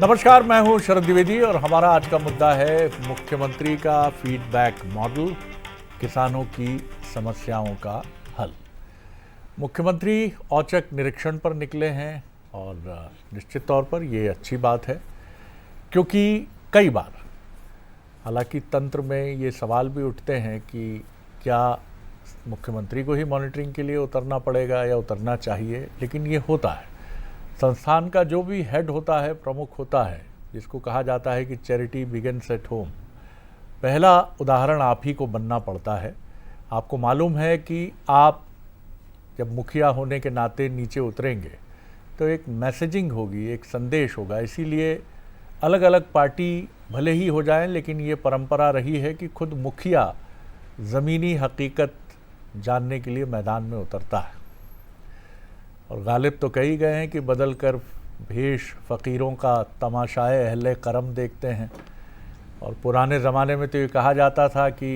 नमस्कार, मैं हूं शरद द्विवेदी और हमारा आज का मुद्दा है मुख्यमंत्री का फीडबैक मॉडल, किसानों की समस्याओं का हल। मुख्यमंत्री औचक निरीक्षण पर निकले हैं और निश्चित तौर पर ये अच्छी बात है, क्योंकि कई बार हालांकि तंत्र में ये सवाल भी उठते हैं कि क्या मुख्यमंत्री को ही मॉनिटरिंग के लिए उतरना पड़ेगा या उतरना चाहिए, लेकिन ये होता है। संस्थान का जो भी हेड होता है, प्रमुख होता है, जिसको कहा जाता है कि चैरिटी बिगिन्स एट होम, पहला उदाहरण आप ही को बनना पड़ता है। आपको मालूम है कि आप जब मुखिया होने के नाते नीचे उतरेंगे तो एक मैसेजिंग होगी, एक संदेश होगा। इसीलिए अलग अलग पार्टी भले ही हो जाएं, लेकिन ये परंपरा रही है कि खुद मुखिया ज़मीनी हकीकत जानने के लिए मैदान में उतरता है। और गालिब तो कही गए हैं कि बदल कर भेष फ़कीरों का तमाशाए अहले करम देखते हैं। और पुराने ज़माने में तो ये कहा जाता था कि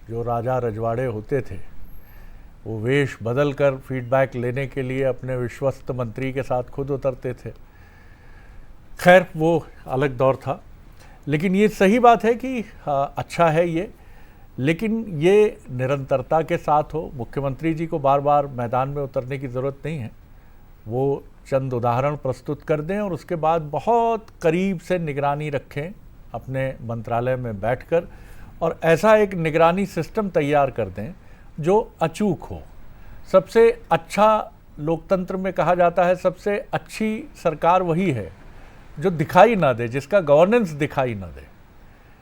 जो राजा रजवाड़े होते थे वो वेश बदल कर फीडबैक लेने के लिए अपने विश्वस्त मंत्री के साथ खुद उतरते थे। खैर, वो अलग दौर था, लेकिन ये सही बात है कि अच्छा है ये, लेकिन ये निरंतरता के साथ हो। मुख्यमंत्री जी को बार बार मैदान में उतरने की ज़रूरत नहीं है। वो चंद उदाहरण प्रस्तुत कर दें और उसके बाद बहुत करीब से निगरानी रखें अपने मंत्रालय में बैठकर, और ऐसा एक निगरानी सिस्टम तैयार कर दें जो अचूक हो। सबसे अच्छा लोकतंत्र में कहा जाता है, सबसे अच्छी सरकार वही है जो दिखाई ना दे, जिसका गवर्नेंस दिखाई ना दे।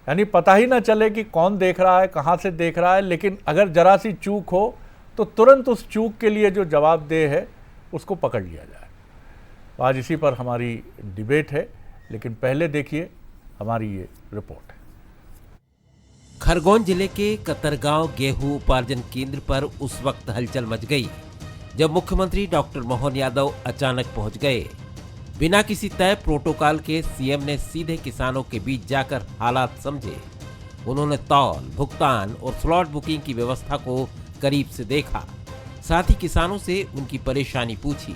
यानी पता ही ना चले कि कौन देख रहा है, कहाँ से देख रहा है, लेकिन अगर जरा सी चूक हो तो तुरंत उस चूक के लिए जो जवाबदेह है उसको पकड़ लिया जाए। तो आज इसी पर हमारी डिबेट है, लेकिन पहले देखिए हमारी ये रिपोर्ट है। खरगोन जिले के कतरगांव गेहूं उपार्जन केंद्र पर उस वक्त हलचल मच गई जब मुख्यमंत्री डॉक्टर मोहन यादव अचानक पहुंच गए। बिना किसी तय प्रोटोकॉल के सीएम ने सीधे किसानों के बीच जाकर हालात समझे। उन्होंने तौल, भुगतान और स्लॉट बुकिंग की व्यवस्था को करीब से देखा, साथ ही किसानों से उनकी परेशानी पूछी।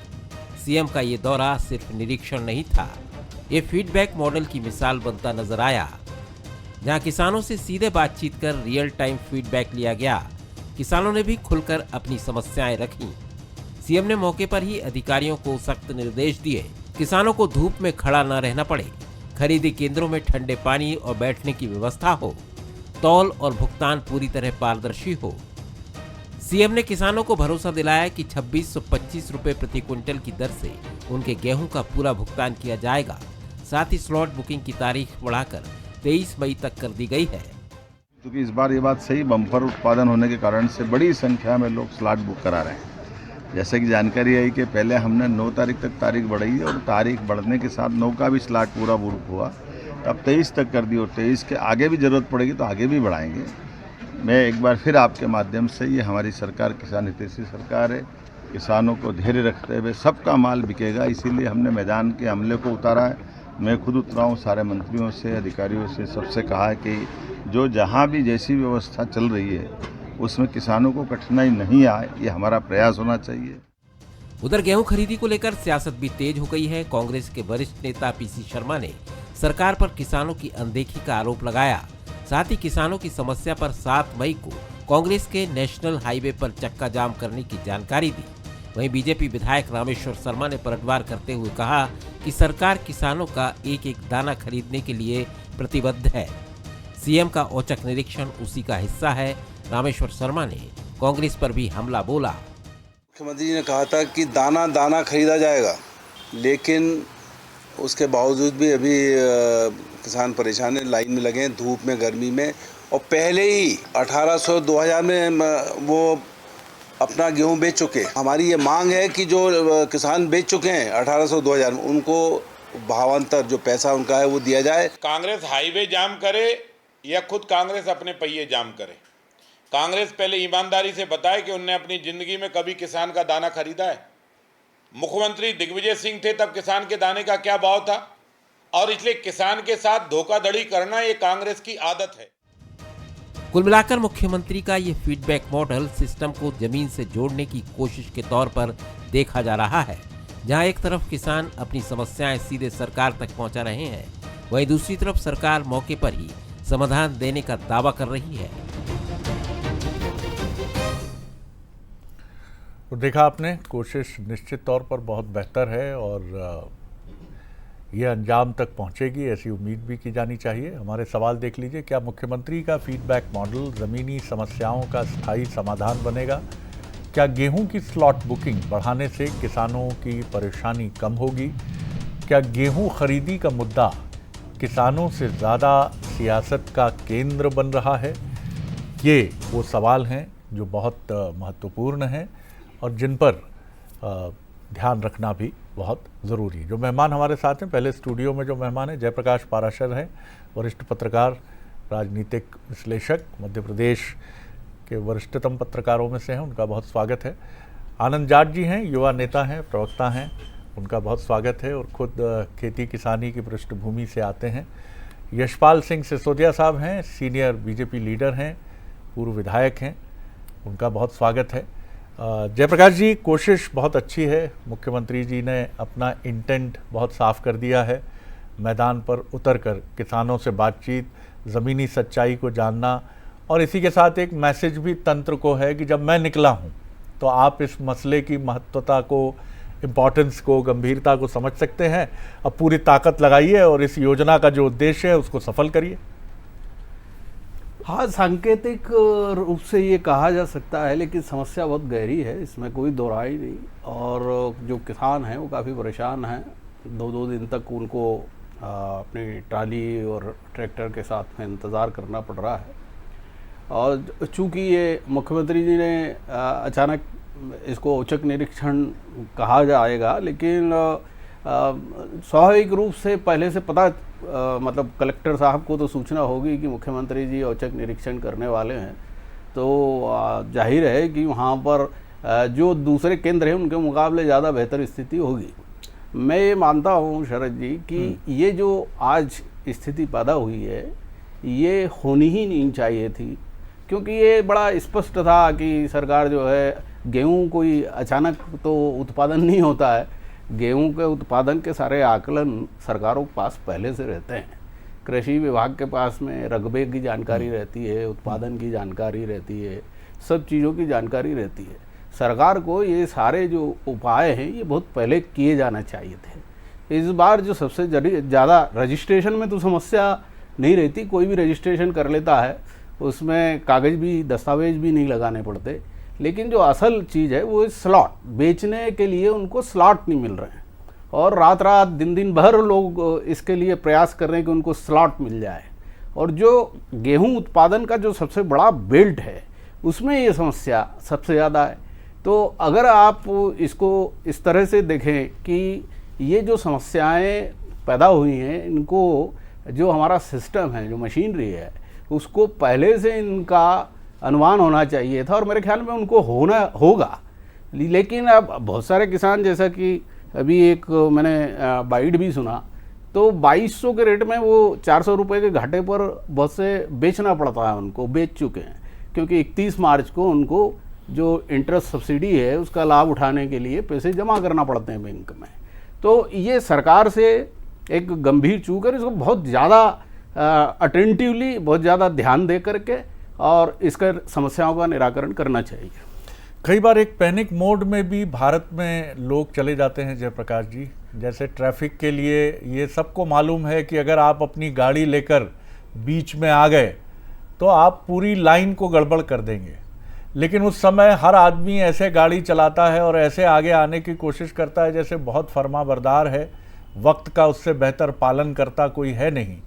सीएम का ये दौरा सिर्फ निरीक्षण नहीं था, ये फीडबैक मॉडल की मिसाल बनता नजर आया, जहां किसानों से सीधे बातचीत कर रियल टाइम फीडबैक लिया गया। किसानों ने भी खुलकर अपनी समस्याएं रखी। सीएम ने मौके पर ही अधिकारियों को सख्त निर्देश दिए, किसानों को धूप में खड़ा न रहना पड़े, खरीदी केंद्रों में ठंडे पानी और बैठने की व्यवस्था हो, तौल और भुगतान पूरी तरह पारदर्शी हो। सीएम ने किसानों को भरोसा दिलाया कि 2625 रुपए प्रति क्विंटल की दर से उनके गेहूं का पूरा भुगतान किया जाएगा। साथ ही स्लॉट बुकिंग की तारीख बढ़ाकर 23 मई तक कर दी गई है। क्योंकि इस बार ये बात सही, बम्पर उत्पादन होने के कारण से बड़ी संख्या में लोग स्लॉट बुक करा रहे हैं। जैसे कि जानकारी आई कि पहले हमने 9 तारीख तक तारीख बढ़ाई और तारीख बढ़ने के साथ 9 का भी स्लॉट पूरा बुक हुआ, तब 23 तक कर दी और 23 के आगे भी ज़रूरत पड़ेगी तो आगे भी बढ़ाएंगे। मैं एक बार फिर आपके माध्यम से, ये हमारी सरकार किसान हितैषी सरकार है, किसानों को धैर्य रखते हुए सबका माल बिकेगा, इसीलिए हमने मैदान के अमले को उतारा है। मैं खुद उतरा हूँ, सारे मंत्रियों से, अधिकारियों से, सबसे कहा है कि जो जहाँ भी जैसी व्यवस्था चल रही है उसमें किसानों को कठिनाई नहीं आए, ये हमारा प्रयास होना चाहिए। उधर गेहूं खरीदी को लेकर सियासत भी तेज हो गई है। कांग्रेस के वरिष्ठ नेता पीसी शर्मा ने सरकार पर किसानों की अनदेखी का आरोप लगाया। साथ ही किसानों की समस्या पर 7 मई को कांग्रेस के नेशनल हाईवे पर चक्का जाम करने की जानकारी दी। वहीं बीजेपी विधायक रामेश्वर शर्मा ने पलटवार करते हुए कहा कि सरकार किसानों का एक एक दाना खरीदने के लिए प्रतिबद्ध है। सीएम का औचक निरीक्षण उसी का हिस्सा है। रामेश्वर शर्मा ने कांग्रेस पर भी हमला बोला। मुख्यमंत्री जी ने कहा था कि दाना दाना खरीदा जाएगा, लेकिन उसके बावजूद भी अभी किसान परेशान है, लाइन में लगे हैं, धूप में, गर्मी में। और पहले ही 1800 2000 में वो अपना गेहूं बेच चुके। हमारी ये मांग है कि जो किसान बेच चुके हैं 1800 2000 में, उनको भावांतर जो पैसा उनका है वो दिया जाए। कांग्रेस हाईवे जाम करे या खुद कांग्रेस अपने पहिए जाम करे, कांग्रेस पहले ईमानदारी से बताए कि उनने अपनी जिंदगी में कभी किसान का दाना खरीदा है। मुख्यमंत्री दिग्विजय सिंह थे तब किसान के दाने का क्या भाव था, और इसलिए किसान के साथ धोखाधड़ी करना ये कांग्रेस की आदत है। कुल मिलाकर मुख्यमंत्री का ये फीडबैक मॉडल सिस्टम को जमीन से जोड़ने की कोशिश के तौर पर देखा जा रहा है। जहां एक तरफ किसान अपनी समस्याएं सीधे सरकार तक पहुंचा रहे हैं, वहीं दूसरी तरफ सरकार मौके पर ही समाधान देने का दावा कर रही है। तो देखा आपने, कोशिश निश्चित तौर पर बहुत बेहतर है और ये अंजाम तक पहुंचेगी, ऐसी उम्मीद भी की जानी चाहिए। हमारे सवाल देख लीजिए, क्या मुख्यमंत्री का फीडबैक मॉडल ज़मीनी समस्याओं का स्थायी समाधान बनेगा? क्या गेहूं की स्लॉट बुकिंग बढ़ाने से किसानों की परेशानी कम होगी? क्या गेहूं खरीदी का मुद्दा किसानों से ज़्यादा सियासत का केंद्र बन रहा है? ये वो सवाल हैं जो बहुत महत्वपूर्ण हैं और जिन पर ध्यान रखना भी बहुत ज़रूरी है। जो मेहमान हमारे साथ हैं, पहले स्टूडियो में जो मेहमान हैं जयप्रकाश पाराशर हैं, वरिष्ठ पत्रकार, राजनीतिक विश्लेषक, मध्य प्रदेश के वरिष्ठतम पत्रकारों में से हैं, उनका बहुत स्वागत है। आनंद जाट जी हैं, युवा नेता हैं, प्रवक्ता हैं, उनका बहुत स्वागत है और खुद खेती किसानी की पृष्ठभूमि से आते हैं। यशपाल सिंह सिसोदिया साहब हैं, सीनियर बीजेपी लीडर हैं, पूर्व विधायक हैं, उनका बहुत स्वागत है। जयप्रकाश जी, कोशिश बहुत अच्छी है, मुख्यमंत्री जी ने अपना इंटेंट बहुत साफ कर दिया है, मैदान पर उतरकर किसानों से बातचीत, ज़मीनी सच्चाई को जानना और इसी के साथ एक मैसेज भी तंत्र को है कि जब मैं निकला हूं तो आप इस मसले की महत्वता को, इम्पॉर्टेंस को, गंभीरता को समझ सकते हैं। अब पूरी ताकत लगाइए और इस योजना का जो उद्देश्य है उसको सफल करिए। हाँ, सांकेतिक रूप से ये कहा जा सकता है, लेकिन समस्या बहुत गहरी है, इसमें कोई दो राय नहीं। और जो किसान हैं वो काफ़ी परेशान हैं, 2-2 दिन तक उनको अपनी ट्राली और ट्रैक्टर के साथ में इंतज़ार करना पड़ रहा है। और चूँकि ये मुख्यमंत्री जी ने अचानक इसको औचक निरीक्षण कहा जाएगा, लेकिन स्वाभाविक रूप से पहले से पता मतलब कलेक्टर साहब को तो सूचना होगी कि मुख्यमंत्री जी औचक निरीक्षण करने वाले हैं, तो जाहिर है कि वहाँ पर जो दूसरे केंद्र हैं उनके मुकाबले ज़्यादा बेहतर स्थिति होगी। मैं ये मानता हूँ शरद जी कि ये जो आज स्थिति पैदा हुई है ये होनी ही नहीं चाहिए थी, क्योंकि ये बड़ा स्पष्ट था कि सरकार जो है, गेहूँ कोई अचानक तो उत्पादन नहीं होता है, गेहूं के उत्पादन के सारे आकलन सरकारों के पास पहले से रहते हैं। कृषि विभाग के पास में रकबे की जानकारी रहती है, उत्पादन की जानकारी रहती है, सब चीज़ों की जानकारी रहती है। सरकार को ये सारे जो उपाय हैं ये बहुत पहले किए जाना चाहिए थे। इस बार जो सबसे ज़्यादा रजिस्ट्रेशन में तो समस्या नहीं रहती, कोई भी रजिस्ट्रेशन कर लेता है, उसमें कागज़ भी, दस्तावेज भी नहीं लगाने पड़ते। लेकिन जो असल चीज़ है वो स्लॉट बेचने के लिए उनको स्लॉट नहीं मिल रहे हैं, और रात रात दिन भर लोग इसके लिए प्रयास कर रहे हैं कि उनको स्लॉट मिल जाए। और जो गेहूं उत्पादन का जो सबसे बड़ा बेल्ट है उसमें ये समस्या सबसे ज़्यादा है। तो अगर आप इसको इस तरह से देखें कि ये जो समस्याएं पैदा हुई हैं, इनको जो हमारा सिस्टम है, जो मशीनरी है, उसको पहले से इनका अनुमान होना चाहिए था, और मेरे ख्याल में उनको होना होगा। लेकिन अब बहुत सारे किसान, जैसा कि अभी एक मैंने बाइट भी सुना, तो 2200 के रेट में वो 400 रुपये के घाटे पर बहुत से बेचना पड़ता है, उनको बेच चुके हैं, क्योंकि 31 मार्च को उनको जो इंटरेस्ट सब्सिडी है उसका लाभ उठाने के लिए पैसे जमा करना पड़ते हैं बैंक में। तो ये सरकार से एक गंभीर चूक है, इसको बहुत ज़्यादा अटेंटिवली, बहुत ज़्यादा ध्यान दे करके और इसका समस्याओं का निराकरण करना चाहिए। कई बार एक पैनिक मोड में भी भारत में लोग चले जाते हैं जयप्रकाश जी। जैसे ट्रैफिक के लिए ये सबको मालूम है कि अगर आप अपनी गाड़ी लेकर बीच में आ गए तो आप पूरी लाइन को गड़बड़ कर देंगे, लेकिन उस समय हर आदमी ऐसे गाड़ी चलाता है और ऐसे आगे आने की कोशिश करता है जैसे बहुत फर्माबरदार है, वक्त का उससे बेहतर पालन करता कोई है नहीं।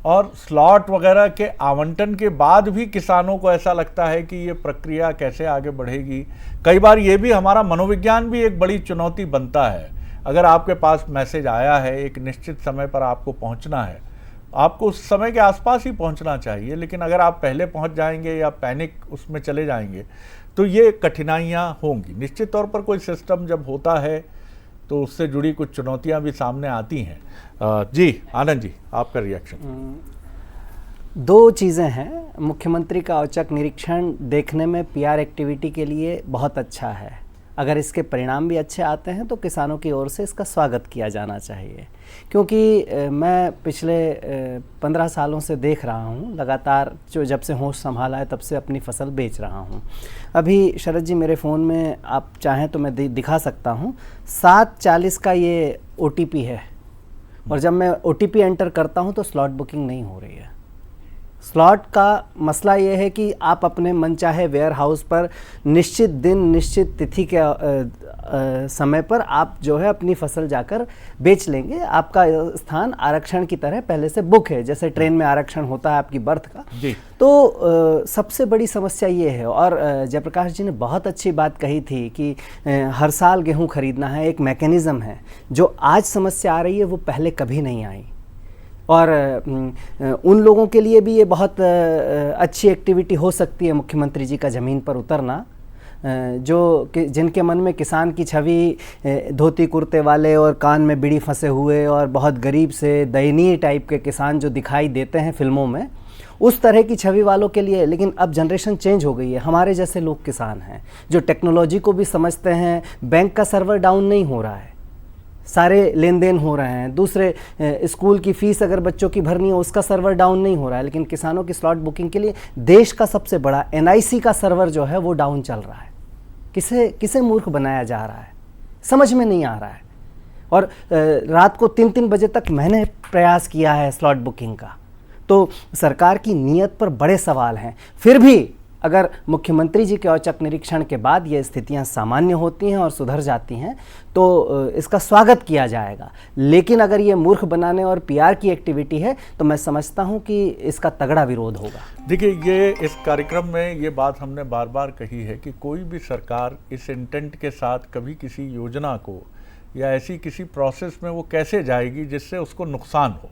और स्लॉट वगैरह के आवंटन के बाद भी किसानों को ऐसा लगता है कि ये प्रक्रिया कैसे आगे बढ़ेगी। कई बार ये भी हमारा मनोविज्ञान भी एक बड़ी चुनौती बनता है। अगर आपके पास मैसेज आया है, एक निश्चित समय पर आपको पहुंचना है, आपको उस समय के आसपास ही पहुंचना चाहिए, लेकिन अगर आप पहले पहुंच जाएंगे या पैनिक उसमें चले जाएंगे तो ये कठिनाइयाँ होंगी। निश्चित तौर पर कोई सिस्टम जब होता है तो उससे जुड़ी कुछ चुनौतियां भी सामने आती हैं। जी आनंद जी, आपका रिएक्शन। दो चीज़ें हैं। मुख्यमंत्री का औचक निरीक्षण देखने में पीआर एक्टिविटी के लिए बहुत अच्छा है, अगर इसके परिणाम भी अच्छे आते हैं तो किसानों की ओर से इसका स्वागत किया जाना चाहिए, क्योंकि मैं पिछले 15 सालों से देख रहा हूँ लगातार, जो जब से होश संभाला है तब से अपनी फसल बेच रहा हूँ। अभी शरद जी मेरे फ़ोन में आप चाहें तो मैं दिखा सकता हूँ, 7:40 का ये OTP है, और जब मैं OTP एंटर करता हूँ तो स्लॉट बुकिंग नहीं हो रही है। स्लॉट का मसला ये है कि आप अपने मनचाहे वेयर हाउस पर निश्चित दिन निश्चित तिथि के समय पर आप जो है अपनी फसल जाकर बेच लेंगे। आपका स्थान आरक्षण की तरह पहले से बुक है, जैसे ट्रेन में आरक्षण होता है आपकी बर्थ का जी। तो सबसे बड़ी समस्या ये है। और जयप्रकाश जी ने बहुत अच्छी बात कही थी कि हर साल गेहूं खरीदना है, एक मैकेनिज़्म है। जो आज समस्या आ रही है वो पहले कभी नहीं आई, और उन लोगों के लिए भी ये बहुत अच्छी एक्टिविटी हो सकती है मुख्यमंत्री जी का ज़मीन पर उतरना, जिनके मन में किसान की छवि धोती कुर्ते वाले और कान में बीड़ी फंसे हुए और बहुत गरीब से दयनीय टाइप के किसान जो दिखाई देते हैं फिल्मों में, उस तरह की छवि वालों के लिए। लेकिन अब जनरेशन चेंज हो गई है, हमारे जैसे लोग किसान हैं जो टेक्नोलॉजी को भी समझते हैं। बैंक का सर्वर डाउन नहीं हो रहा है, सारे लेन देन हो रहे हैं। दूसरे स्कूल की फ़ीस अगर बच्चों की भरनी हो उसका सर्वर डाउन नहीं हो रहा है, लेकिन किसानों की स्लॉट बुकिंग के लिए देश का सबसे बड़ा NIC का सर्वर जो है वो डाउन चल रहा है। किसे मूर्ख बनाया जा रहा है, समझ में नहीं आ रहा है। और रात को 3-3 बजे तक मैंने प्रयास किया है स्लॉट बुकिंग का, तो सरकार की नीयत पर बड़े सवाल हैं। फिर भी अगर मुख्यमंत्री जी के औचक निरीक्षण के बाद ये स्थितियां सामान्य होती हैं और सुधर जाती हैं तो इसका स्वागत किया जाएगा। लेकिन अगर ये मूर्ख बनाने और PR की एक्टिविटी है तो मैं समझता हूं कि इसका तगड़ा विरोध होगा। देखिए, ये इस कार्यक्रम में ये बात हमने बार बार कही है कि कोई भी सरकार इस इंटेंट के साथ कभी किसी योजना को या ऐसी किसी प्रोसेस में वो कैसे जाएगी जिससे उसको नुकसान हो।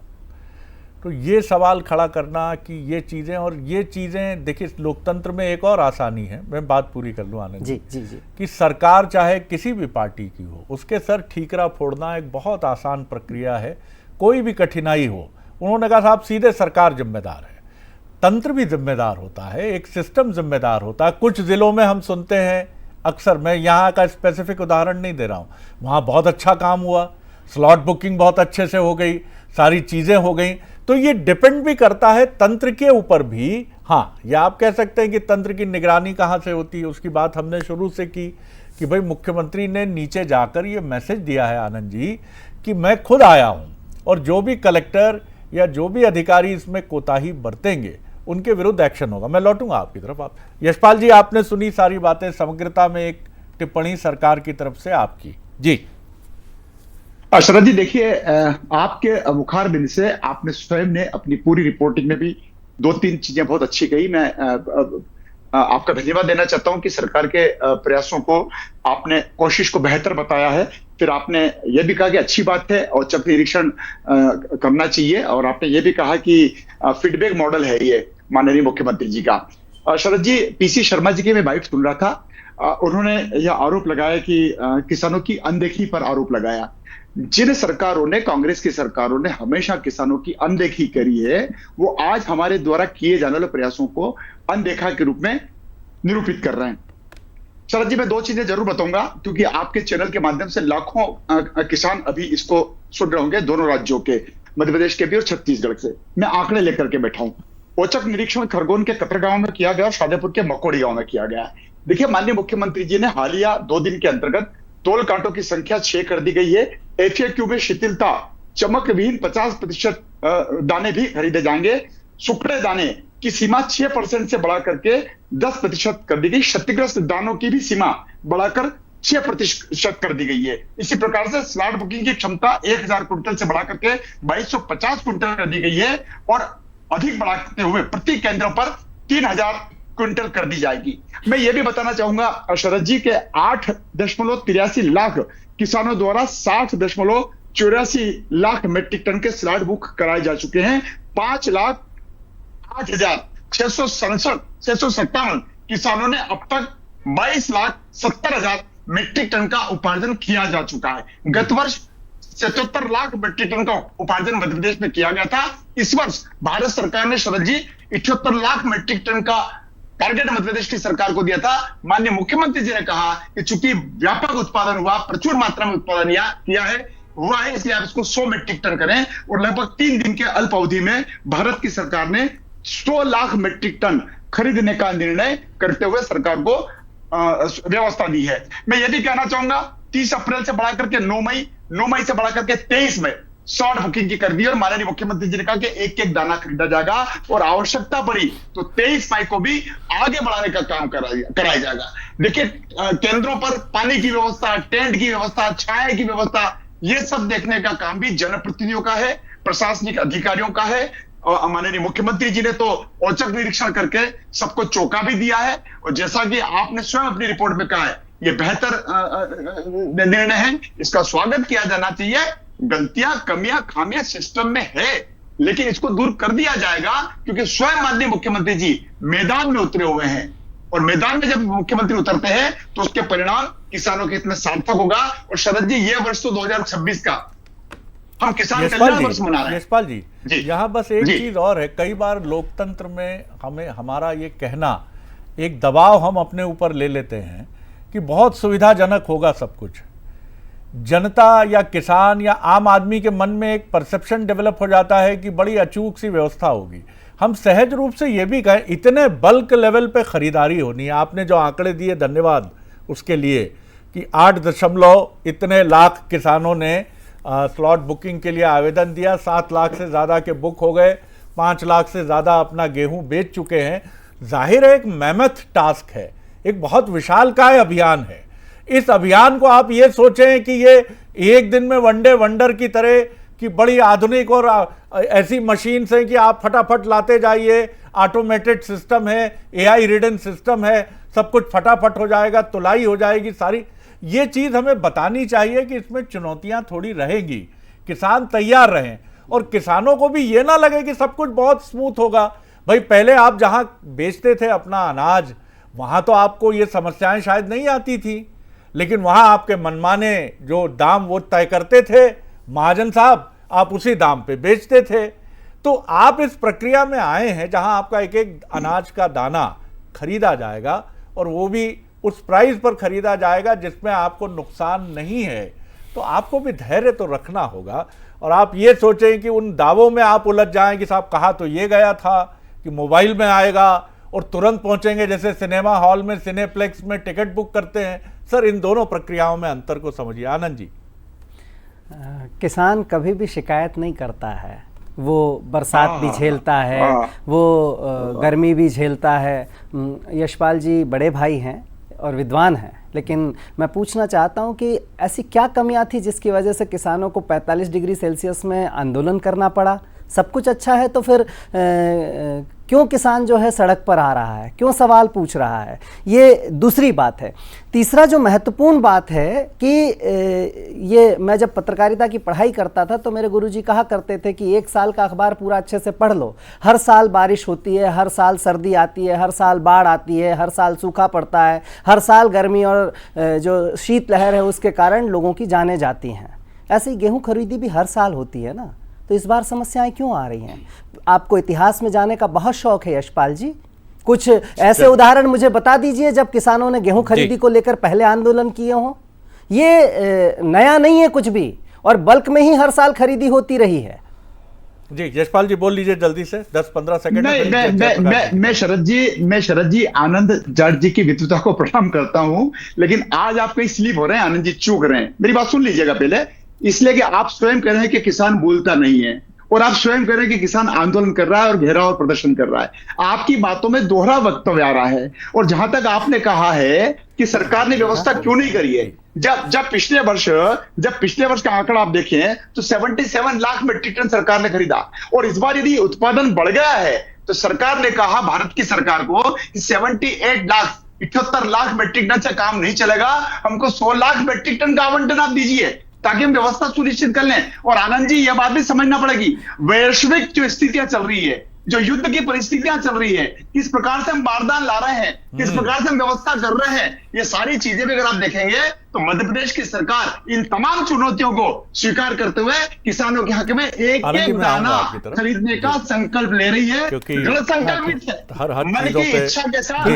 तो ये सवाल खड़ा करना कि ये चीज़ें देखिए, लोकतंत्र में एक और आसानी है, मैं बात पूरी कर लूँ आनंद जी जी जी, कि सरकार चाहे किसी भी पार्टी की हो, उसके सर ठीकरा फोड़ना एक बहुत आसान प्रक्रिया है, कोई भी कठिनाई हो। उन्होंने कहा साहब सीधे सरकार जिम्मेदार है, तंत्र भी जिम्मेदार होता है, एक सिस्टम जिम्मेदार होता है। कुछ ज़िलों में हम सुनते हैं अक्सर, मैं यहाँ का स्पेसिफिक उदाहरण नहीं दे रहा हूँ, वहाँ बहुत अच्छा काम हुआ, स्लॉट बुकिंग बहुत अच्छे से हो गई, सारी चीज़ें हो गई। तो ये डिपेंड भी करता है तंत्र के ऊपर भी। हाँ, या आप कह सकते हैं कि तंत्र की निगरानी कहाँ से होती है, उसकी बात हमने शुरू से की कि भाई मुख्यमंत्री ने नीचे जाकर ये मैसेज दिया है आनंद जी कि मैं खुद आया हूँ और जो भी कलेक्टर या जो भी अधिकारी इसमें कोताही बरतेंगे उनके विरुद्ध एक्शन होगा। मैं लौटूंगा आपकी तरफ। आप यशपाल जी, आपने सुनी सारी बातें, समग्रता में एक टिप्पणी सरकार की तरफ से आपकी। जी शरद जी, देखिए, आपके मुखार बिंद से आपने स्वयं ने अपनी पूरी रिपोर्टिंग में भी 2-3 चीजें बहुत अच्छी कही। मैं आपका धन्यवाद देना चाहता हूं कि सरकार के प्रयासों को आपने कोशिश को बेहतर बताया है। फिर आपने ये भी कहा कि अच्छी बात है औचक निरीक्षण करना चाहिए, और आपने ये भी कहा कि फीडबैक मॉडल है ये माननीय मुख्यमंत्री जी का। शरद जी, PC शर्मा जी की मैं बाइट सुन रहा था, उन्होंने यह आरोप लगाया कि किसानों की अनदेखी पर आरोप लगाया। जिन सरकारों ने, कांग्रेस की सरकारों ने हमेशा किसानों की अनदेखी करी है, वो आज हमारे द्वारा किए जाने वाले प्रयासों को अनदेखा के रूप में निरूपित कर रहे हैं। शरद जी, मैं 2 चीजें जरूर बताऊंगा क्योंकि आपके चैनल के माध्यम से लाखों किसान अभी इसको सुन रहे होंगे, दोनों राज्यों के, मध्य प्रदेश के भी और छत्तीसगढ़ से। मैं आंकड़े लेकर के बैठा हूं। औचक निरीक्षण खरगोन के कतरगांव में किया गया और शाजापुर के मकोड़ी गांव में किया गया। देखिए, माननीय मुख्यमंत्री जी ने हालिया 2 दिन के अंतर्गत तोल कांटों की संख्या 6 कर दी गई है। FAQ में शिथिलता, चमक विहीन 50% दाने भी खरीदे जाएंगे। सुखड़े दाने की सीमा 6% से बढ़ा करके 10% कर दी गई। क्षतिग्रस्त दानों की भी सीमा बढ़ाकर 6% कर दी गई है। इसी प्रकार से स्लॉट बुकिंग की क्षमता 1000 क्विंटल से बढ़ा करके 2250 क्विंटल कर दी गई है, और अधिक बढ़ाते हुए प्रति केंद्र पर 3000 क्विंटल कर दी जाएगी। मैं ये भी बताना चाहूंगा शरद जी के 8.83 लाख किसानों द्वारा 60.84 लाख मीट्रिक टन के स्लॉट बुक कराए जा चुके हैं। 5,08,657 किसानों ने अब तक 22,70,000 मीट्रिक टन का उपार्जन किया जा चुका है। गत वर्ष 77 लाख मीट्रिक टन का उपार्जन मध्य प्रदेश में किया गया था। इस वर्ष भारत सरकार ने शरद जी 78 लाख मीट्रिक टन का टारगेट मध्य प्रदेश की सरकार को दिया था। माननीय मुख्यमंत्री जी ने कहा कि चूंकि व्यापक उत्पादन हुआ, प्रचुर मात्रा में उत्पादन किया है, इसलिए आप इसको 100 मीट्रिक टन करें। और लगभग 3 दिन के अल्प अवधि में भारत की सरकार ने 100 लाख मीट्रिक टन खरीदने का निर्णय करते हुए सरकार को व्यवस्था दी है। मैं यह भी कहना चाहूंगा 30 अप्रैल से बढ़ा करके 9 मई से बढ़ा करके 23 मई शॉर्ट बुकिंग की कर दी और माननीय मुख्यमंत्री जी ने कहा कि एक एक दाना खरीदा जाएगा और आवश्यकता पड़ी तो 23 मई को भी आगे बढ़ाने का काम कराया जाएगा। देखिए केंद्रों पर पानी की व्यवस्था, टेंट की व्यवस्था, छाया की व्यवस्था, ये सब देखने का काम भी जनप्रतिनिधियों का है, प्रशासनिक अधिकारियों का है। और माननीय मुख्यमंत्री जी ने तो औचक निरीक्षण करके सबको चौका भी दिया है। और जैसा कि आपने स्वयं अपनी रिपोर्ट में कहा है, ये बेहतर निर्णय है, इसका स्वागत किया जाना चाहिए। गलतियां, कमियां, खामियां सिस्टम में है, लेकिन इसको दूर कर दिया जाएगा क्योंकि स्वयं माननीय मुख्यमंत्री जी मैदान में उतरे हुए हैं। और मैदान में जब मुख्यमंत्री उतरते हैं तो उसके परिणाम किसानों के हित में सार्थक होगा। और शरद जी, ये वर्ष तो 2026 का हम किसान कल्याण वर्ष मना रहे हैं। यशपाल जी, यहाँ बस एक चीज और है, कई बार लोकतंत्र में हमारा ये कहना, एक दबाव हम अपने ऊपर ले लेते हैं कि बहुत सुविधाजनक होगा सब कुछ। जनता या किसान या आम आदमी के मन में एक परसेप्शन डेवलप हो जाता है कि बड़ी अचूक सी व्यवस्था होगी। हम सहज रूप से ये भी कहें, इतने बल्क लेवल पे खरीदारी होनी है। आपने जो आंकड़े दिए, धन्यवाद उसके लिए, कि 8 इतने लाख किसानों ने स्लॉट बुकिंग के लिए आवेदन दिया, 7 लाख से ज़्यादा के बुक हो गए, 5 लाख से ज़्यादा अपना गेहूं बेच चुके हैं। जाहिर है एक मेहनत टास्क है, एक बहुत विशालकाय अभियान है। इस अभियान को आप ये सोचें कि ये एक दिन में वन डे वंडर की तरह कि बड़ी आधुनिक और ऐसी मशीन्स हैं कि आप फटाफट लाते जाइए, ऑटोमेटेड सिस्टम है, AI रिडन सिस्टम है, सब कुछ फटाफट हो जाएगा, तुलाई हो जाएगी सारी। ये चीज़ हमें बतानी चाहिए कि इसमें चुनौतियां थोड़ी रहेंगी, किसान तैयार रहें और किसानों को भी ये ना लगे कि सब कुछ बहुत स्मूथ होगा। भाई पहले आप जहां बेचते थे अपना अनाज, वहां तो आपको ये समस्याएं शायद नहीं आती थी, लेकिन वहां आपके मनमाने जो दाम वो तय करते थे महाजन साहब, आप उसी दाम पे बेचते थे। तो आप इस प्रक्रिया में आए हैं जहां आपका एक एक अनाज का दाना खरीदा जाएगा और वो भी उस प्राइस पर खरीदा जाएगा जिसमें आपको नुकसान नहीं है। तो आपको भी धैर्य तो रखना होगा और आप ये सोचें कि उन दावों में आप उलझ जाएं कि साहब कहा तो ये गया था कि मोबाइल में आएगा और तुरंत पहुंचेंगे, जैसे सिनेमा हॉल में, सिनेप्लेक्स में टिकट बुक करते हैं। सर, इन दोनों प्रक्रियाओं में अंतर को समझिए। आनंद जी, किसान कभी भी शिकायत नहीं करता है, वो बरसात भी झेलता है, वो गर्मी भी झेलता है। यशपाल जी बड़े भाई हैं और विद्वान हैं, लेकिन मैं पूछना चाहता हूं कि ऐसी क्या कमियां थी जिसकी वजह से किसानों को 45 डिग्री सेल्सियस में आंदोलन करना पड़ा? सब कुछ अच्छा है तो फिर क्यों किसान जो है सड़क पर आ रहा है, क्यों सवाल पूछ रहा है? ये दूसरी बात है। तीसरा जो महत्वपूर्ण बात है कि ये मैं जब पत्रकारिता की पढ़ाई करता था तो मेरे गुरुजी कहा करते थे कि 1 साल का अखबार पूरा अच्छे से पढ़ लो। हर साल बारिश होती है, हर साल सर्दी आती है, हर साल बाढ़ आती है, हर साल सूखा पड़ता है, हर साल गर्मी और जो शीतलहर है उसके कारण लोगों की जानें जाती हैं। ऐसे ही गेहूँ खरीदी भी हर साल होती है ना, तो इस बार समस्याएं क्यों आ रही हैं? आपको इतिहास में जाने का बहुत शौक है यशपाल जी, कुछ ऐसे उदाहरण मुझे बता दीजिए जब किसानों ने गेहूं खरीदी को लेकर पहले आंदोलन किए हों। ये नया नहीं है कुछ भी, और बल्क में ही हर साल खरीदी होती रही है। जी यशपाल जी बोल लीजिए जल्दी से, 10-15 सेकंड। मैं शरद जी आनंद जाट जी की विद्वता को प्रणाम करता हूं, लेकिन आज आप कहीं स्लिप हो रहे हैं, आनंद जी चूक रहे हैं। मेरी बात सुन लीजिएगा पहले, इसलिए कि आप स्वयं कह रहे हैं कि किसान बोलता नहीं है और आप स्वयं कह रहे हैं कि किसान आंदोलन कर रहा है और घेराव और प्रदर्शन कर रहा है। आपकी बातों में दोहरा वक्तव्य आ रहा है। और जहां तक आपने कहा है कि सरकार ने व्यवस्था क्यों नहीं करी है, जब पिछले वर्ष का आंकड़ा आप देखें तो 77 लाख मीट्रिक टन सरकार ने खरीदा, और इस बार यदि उत्पादन बढ़ गया है तो सरकार ने कहा, भारत की सरकार को, 78 लाख मीट्रिक टन से काम नहीं चलेगा, हमको 100 लाख मीट्रिक टन का आवंटन आप दीजिए ताकि हम व्यवस्था सुनिश्चित कर लें। और आनंद जी, यह बात भी समझना पड़ेगी, वैश्विक जो स्थितियां चल रही है, जो युद्ध की परिस्थितियां चल रही है, किस प्रकार से हम बारदान ला रहे हैं, किस प्रकार से हम व्यवस्था कर रहे हैं, ये सारी चीजें भी अगर आप देखेंगे तो मध्य प्रदेश की सरकार इन तमाम चुनौतियों को स्वीकार करते हुए किसानों के हक में एक एक दाना खरीदने का संकल्प ले रही है। दृढ़ संकल्पित है। मन की इच्छा के साथ,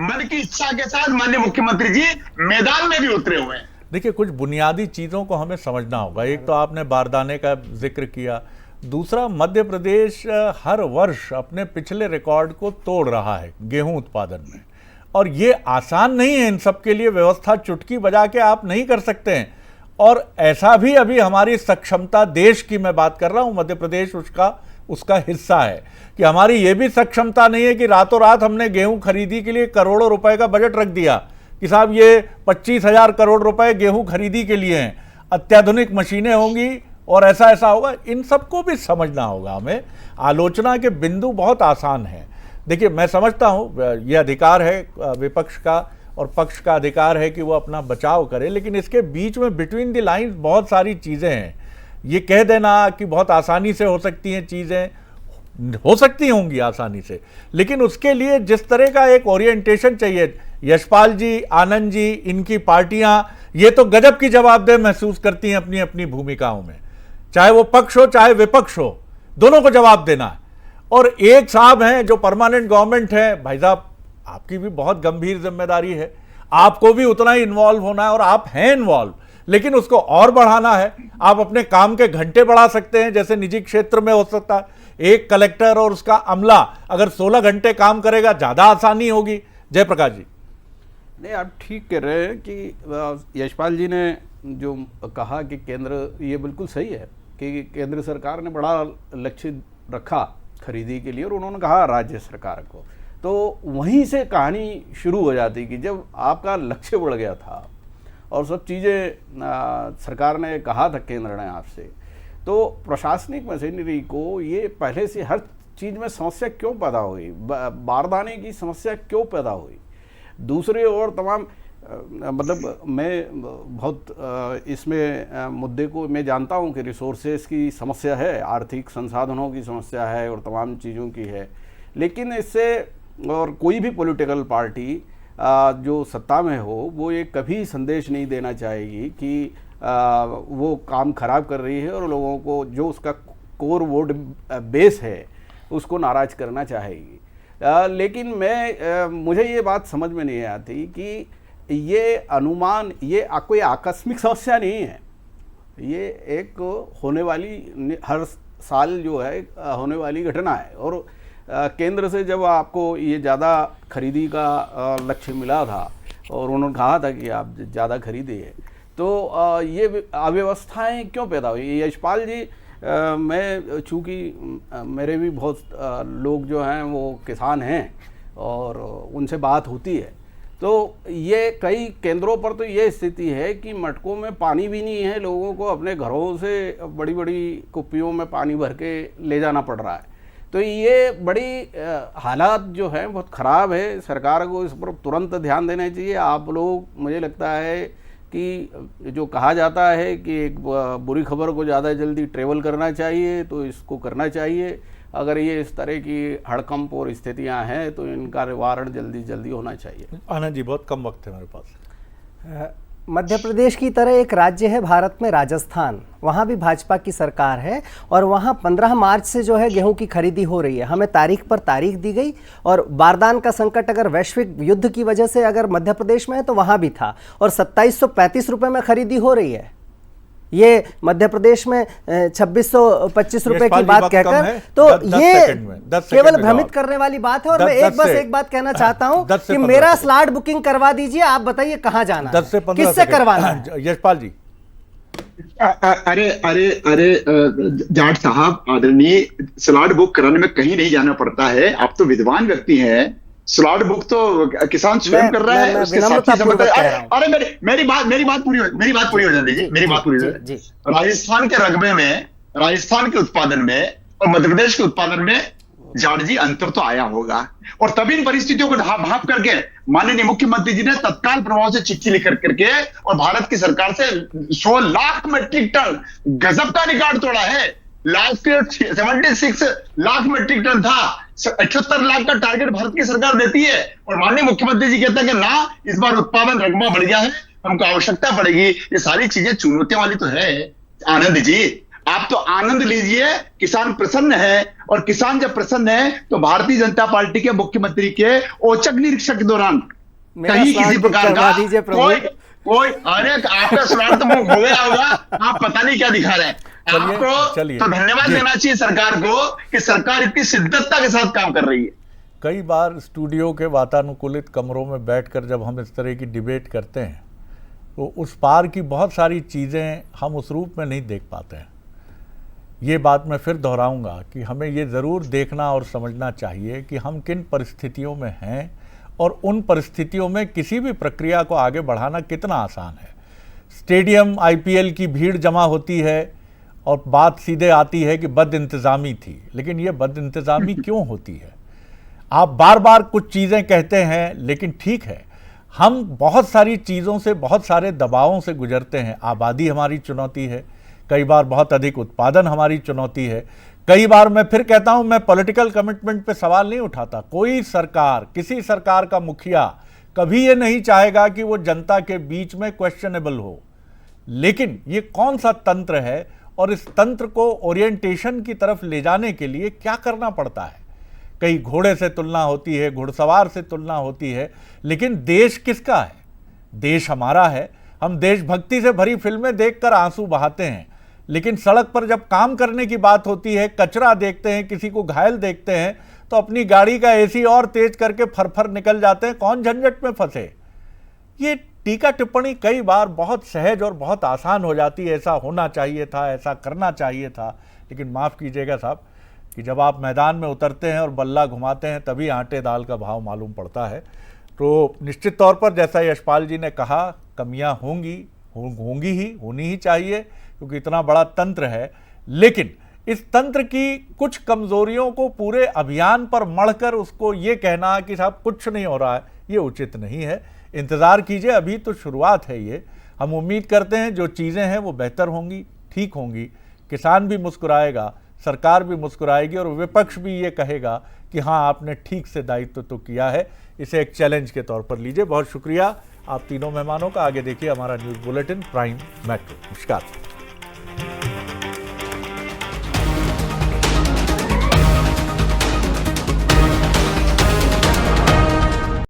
मन की इच्छा के साथ माननीय मुख्यमंत्री जी मैदान में भी उतरे हुए हैं। देखिए, कुछ बुनियादी चीज़ों को हमें समझना होगा। एक तो आपने बारदाने का जिक्र किया, दूसरा मध्य प्रदेश हर वर्ष अपने पिछले रिकॉर्ड को तोड़ रहा है गेहूं उत्पादन में, और ये आसान नहीं है। इन सब के लिए व्यवस्था चुटकी बजा के आप नहीं कर सकते हैं। और ऐसा भी अभी हमारी सक्षमता, देश की मैं बात कर रहा हूँ, मध्य प्रदेश उसका हिस्सा है कि हमारी ये भी सक्षमता नहीं है कि रातों रात हमने गेहूं खरीदी के लिए करोड़ों रुपए का बजट रख दिया कि साहब ये 25,000 करोड़ रुपए गेहूं खरीदी के लिए हैं, अत्याधुनिक मशीनें होंगी और ऐसा ऐसा होगा। इन सबको भी समझना होगा हमें। आलोचना के बिंदु बहुत आसान है। देखिए, मैं समझता हूँ ये अधिकार है विपक्ष का और पक्ष का अधिकार है कि वो अपना बचाव करे, लेकिन इसके बीच में बिटवीन द लाइन्स बहुत सारी चीज़ें हैं। ये कह देना कि बहुत आसानी से हो सकती हैं चीज़ें, हो सकती होंगी आसानी से, लेकिन उसके लिए जिस तरह का एक ओरिएंटेशन चाहिए। यशपाल जी, आनंद जी, इनकी पार्टियां ये तो गजब की जवाबदेह महसूस करती हैं अपनी अपनी भूमिकाओं में, चाहे वो पक्ष हो चाहे विपक्ष हो, दोनों को जवाब देना है। और एक साहब हैं जो परमानेंट गवर्नमेंट है, भाई साहब आपकी भी बहुत गंभीर जिम्मेदारी है, आपको भी उतना ही इन्वॉल्व होना है और आप हैं इन्वॉल्व, लेकिन उसको और बढ़ाना है। आप अपने काम के घंटे बढ़ा सकते हैं, जैसे निजी क्षेत्र में हो सकता है। एक कलेक्टर और उसका अमला अगर 16 घंटे काम करेगा, ज़्यादा आसानी होगी। जयप्रकाश जी। नहीं, आप ठीक कह रहे हैं कि यशपाल जी ने जो कहा कि केंद्र, ये बिल्कुल सही है कि केंद्र सरकार ने बड़ा लक्ष्य रखा खरीदी के लिए और उन्होंने कहा राज्य सरकार को, तो वहीं से कहानी शुरू हो जाती कि जब आपका लक्ष्य बढ़ गया था और सब चीज़ें सरकार ने कहा था केंद्र ने आपसे, तो प्रशासनिक मशीनरी को ये पहले से हर चीज़ में समस्या क्यों पैदा हुई, बारदाने की समस्या क्यों पैदा हुई। दूसरे और तमाम मतलब मैं बहुत इसमें मुद्दे को मैं जानता हूँ कि रिसोर्सेज की समस्या है, आर्थिक संसाधनों की समस्या है और तमाम चीज़ों की है, लेकिन इससे और कोई भी पॉलिटिकल पार्टी जो सत्ता में हो वो ये कभी संदेश नहीं देना चाहेगी कि वो काम खराब कर रही है और लोगों को जो उसका कोर वोट बेस है उसको नाराज़ करना चाहेगी। लेकिन मुझे ये बात समझ में नहीं आती कि ये अनुमान, ये कोई आकस्मिक समस्या नहीं है, ये एक होने वाली, हर साल जो है होने वाली घटना है। और केंद्र से जब आपको ये ज़्यादा खरीदी का लक्ष्य मिला था और उन्होंने कहा था कि आप ज़्यादा खरीदिए, तो ये अव्यवस्थाएं क्यों पैदा हुई। यशपाल जी, मैं चूँकि मेरे भी बहुत लोग जो हैं वो किसान हैं और उनसे बात होती है, तो ये कई केंद्रों पर तो ये स्थिति है कि मटकों में पानी भी नहीं है, लोगों को अपने घरों से बड़ी बड़ी कुप्पियों में पानी भर के ले जाना पड़ रहा है। तो ये बड़ी हालात जो हैं बहुत ख़राब है। सरकार को इस पर तुरंत ध्यान देना चाहिए। आप लोग, मुझे लगता है कि जो कहा जाता है कि एक बुरी खबर को ज़्यादा जल्दी ट्रेवल करना चाहिए, तो इसको करना चाहिए। अगर ये इस तरह की हड़कंप और स्थितियां हैं तो इनका निवारण जल्दी जल्दी होना चाहिए। आनंद जी, बहुत कम वक्त है मेरे पास। मध्य प्रदेश की तरह एक राज्य है भारत में राजस्थान, वहाँ भी भाजपा की सरकार है और वहाँ 15 मार्च से जो है गेहूं की खरीदी हो रही है। हमें तारीख पर तारीख दी गई और बारदान का संकट अगर वैश्विक युद्ध की वजह से अगर मध्य प्रदेश में है तो वहाँ भी था और 2735 रुपये में खरीदी हो रही है। ये मध्य प्रदेश में 2625 रुपए की बात कहकर, तो ये केवल भ्रमित करने वाली बात है। और मैं एक बात कहना चाहता हूं कि मेरा स्लॉट बुकिंग करवा दीजिए, आप बताइए कहां जाना है, किससे करवाना है। यशपाल जी। अरे जाट साहब, आदरणीय, स्लॉट बुक कराने में कहीं नहीं जाना पड़ता है। आप तो विद्वान व्यक्ति हैं, स्लॉट बुक तो किसान स्वयं कर रहा है। उसके अरे मेरी बात पूरी हो जाती। मेरी बात पूरी हो जाती। राजस्थान के रकबे में, राजस्थान के उत्पादन में और मध्य प्रदेश के उत्पादन में जाट जी अंतर तो आया होगा, और तभी इन परिस्थितियों को भाप करके माननीय मुख्यमंत्री जी ने तत्काल प्रभाव से चिट्ठी लिख करके और भारत की सरकार से 100 लाख मीट्रिक टन गजब का रिकॉर्ड तोड़ा है। Last year 76 lakh metric ton था, 78 लाख का टारगेट भारत की सरकार देती है, और माननीय मुख्यमंत्री जी कहते हैं कि ना इस बार उत्पादन रकबा बढ़ गया है, हमको आवश्यकता पड़ेगी। ये सारी चीजें चुनौतियों वाली तो है। आनंद जी, आप तो आनंद लीजिए, किसान प्रसन्न है, और किसान जब प्रसन्न है तो भारतीय जनता पार्टी के मुख्यमंत्री के औचक निरीक्षण के दौरान कहीं किसी प्रकार का कोई अरे आपका सवाल तो हो गया होगा, आप पता नहीं क्या दिखा रहे हैं। आपको तो धन्यवाद देना चाहिए सरकार को कि सरकार इतनी शिद्दतता के साथ काम कर रही है। कई बार स्टूडियो के वातानुकूलित कमरों में बैठकर जब हम इस तरह की डिबेट करते हैं तो उस पार की बहुत सारी चीज़ें हम उस रूप में नहीं देख पाते हैं। ये बात मैं फिर दोहराऊंगा कि हमें ये ज़रूर देखना और समझना चाहिए कि हम किन परिस्थितियों में हैं और उन परिस्थितियों में किसी भी प्रक्रिया को आगे बढ़ाना कितना आसान है। स्टेडियम आईपीएल की भीड़ जमा होती है और बात सीधे आती है कि बदइंतज़ामी थी, लेकिन ये बदइंतज़ामी क्यों होती है? आप बार बार कुछ चीज़ें कहते हैं, लेकिन ठीक है, हम बहुत सारी चीज़ों से, बहुत सारे दबावों से गुजरते हैं। आबादी हमारी चुनौती है, कई बार बहुत अधिक उत्पादन हमारी चुनौती है। कई बार मैं फिर कहता हूं, मैं पॉलिटिकल कमिटमेंट पे सवाल नहीं उठाता। कोई सरकार, किसी सरकार का मुखिया कभी ये नहीं चाहेगा कि वो जनता के बीच में क्वेश्चनेबल हो, लेकिन ये कौन सा तंत्र है और इस तंत्र को ओरिएंटेशन की तरफ ले जाने के लिए क्या करना पड़ता है। कहीं घोड़े से तुलना होती है, घुड़सवार से तुलना होती है, लेकिन देश किसका है? देश हमारा है। हम देशभक्ति से भरी फिल्में देखकर आंसू बहाते हैं, लेकिन सड़क पर जब काम करने की बात होती है, कचरा देखते हैं, किसी को घायल देखते हैं, तो अपनी गाड़ी का एसी और तेज करके फरफर निकल जाते हैं। कौन झंझट में फंसे? ये टीका टिप्पणी कई बार बहुत सहज और बहुत आसान हो जाती है। ऐसा होना चाहिए था, ऐसा करना चाहिए था, लेकिन माफ़ कीजिएगा साहब कि जब आप मैदान में उतरते हैं और बल्ला घुमाते हैं तभी आटे दाल का भाव मालूम पड़ता है। तो निश्चित तौर पर जैसा यशपाल जी ने कहा, कमियां होनी ही चाहिए, क्योंकि इतना बड़ा तंत्र है। लेकिन इस तंत्र की कुछ कमजोरियों को पूरे अभियान पर मढ़कर उसको ये कहना कि साहब कुछ नहीं हो रहा है, ये उचित नहीं है। इंतज़ार कीजिए, अभी तो शुरुआत है ये। हम उम्मीद करते हैं जो चीज़ें हैं वो बेहतर होंगी, ठीक होंगी। किसान भी मुस्कुराएगा, सरकार भी मुस्कुराएगी और विपक्ष भी ये कहेगा कि हाँ, आपने ठीक से दायित्व तो किया है। इसे एक चैलेंज के तौर पर लीजिए। बहुत शुक्रिया आप तीनों मेहमानों का। आगे देखिए हमारा न्यूज़ बुलेटिन प्राइम मेट्रो। नमस्कार।